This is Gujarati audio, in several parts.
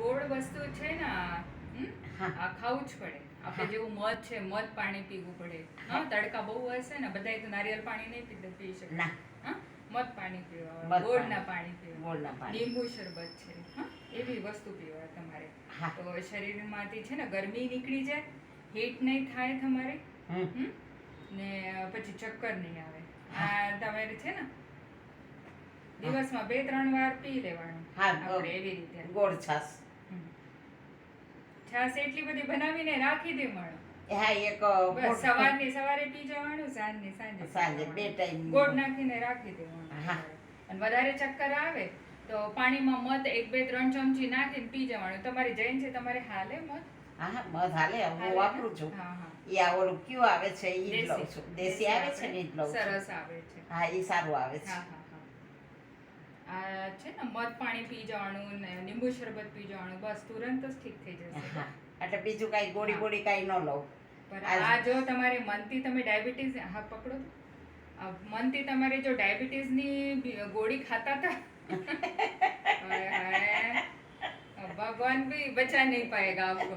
ગોળ વસ્તુ છે ને હા. આ ખાવું જ પડે. આપણે જેવું મધ છે, મધ પાણી પીવું પડે. હા, તડકા બહુ હશે ને, બધાય તો નારિયેળ પાણી નહીં પી શકે. ના. હા, મધ પાણી પીવા, મધ ગોળના પાણી પીવા, ગોળના પાણી. લીંબુ શરબત છે, હા, એવી વસ્તુ પીવા તમારે. હા. તો શરીરમાંથી છે ને ગરમી નીકળી જાય, હીટ નહીં થાય તમારે, ને પછી ચક્કર નહીં આવે. આ તમારે છે ને દિવસમાં 2-3 વાર પી લેવાનું. હા, આપણે એવી રીતે ગોળ છાશ. છાશ એટલી બધી બનાવીને રાખી દેવાનું. હા, એક બસ સવારની સવારે પી જવાનું, સાંજની સાંજે પી સાંજે જવાનું. 2 ટાઈમ. ગોળ નાખીને રાખી દેવાનું. હા. અને વધારે ચક્કર આવે તો પાણીમાં મધ 1-2-3 ચમચી નાખીને પી જવાનું. તમારી જૈન છે, તમારે હાલે મધ? હા, હા, મધ હાલે, હું હાલે વાપરું ને? છું. હા, હા. ઈ આ ઓલું કયું આવે છે ઈ જ લઉં દેશી. છું. દેશી આવે છે ને ઈ જ લઉં છું. સરસ આવે છે. હા, ઈ સારું આવે છે. હા, હા, હા. આ છે ને મધ પાણી પી જવાનું ને લીંબુ શરબત પી જવાનું, બસ તુરંત જ ઠીક થઈ જશે. હા, એટલે બીજું કાંઈ ગોળી હા. બોળી કાંઈ ન લઉં. પણ આ જો તમારે મનથી તમે ડાયાબિટીસ, હા પકડો તો. મનથી તમારે જો ડાયાબિટીસની ગોળી ખાતા હતા હાય હાય, ભગવાન ભી બચા નહીં પાએગા આપકો.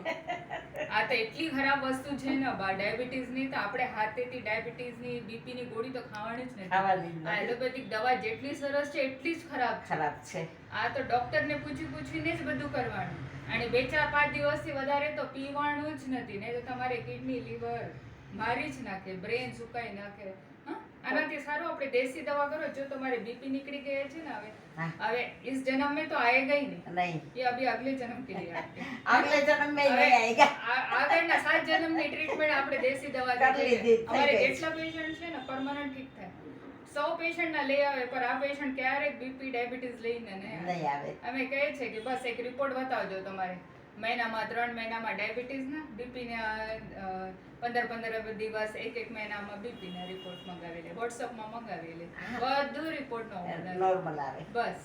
આ તો એટલી ખરાબ વસ્તુ છે ને ડાયાબિટીસની, તો આપણે હાથેથી ડાયાબિટીસની બીપીની ગોળી તો ખાવાની જ નથી. ખાવાની જ આ નથી. એલોપેથિક દવા જેટલી સરસ છે એટલી જ ખરાબ છે. ખરાબ છે. આ તો ડોક્ટરને પૂછીને જ બધું કરવાનું. અને 2-4-5 દિવસથી વધારે તો પીવાનું જ નથી, નહીં તો તમારે કિડની, લીવર મારી જ નાખે, બ્રેન સુકાઈ નાખે. હા, આનાથી સારું આપણે દેશી દવા કરો. જો તમારે બીપી નીકળી ગઈ છે ને હા. હવે इस जन्म में तो आएगा ही नहीं, નહીં. ये अभी अगले जन्म के लिए आते हैं. આગલે જન્મ મેં હવે નહીં આયગા. આગળના 7 જન્મની ટ્રીટમેન્ટ આપણે દેશી દવા કરી લીધી, થઈ અમારે ગઈ. જેટલા પેશન્ટ છે ને પરમનન્ટ ઠીક થાય. 100 પેશન્ટના લઈ આવે, પણ આ પેશન્ટ ક્યારેક બીપી ડાયાબિટીસ લઈને નહીં આવે. નહીં આવે. અમે કહે છે કે બસ એક રિપોર્ટ બતાવજો તમારે મહિનામાં 3 મહિનામાં ડાયાબિટીસના, બીપીના 15 દિવસ, 1 મહિનામાં બીપીના રિપોર્ટ મંગાવી લે, વોટ્સઅપમાં મંગાવી લે, બધું રિપોર્ટ નોર્મલ આવે. બસ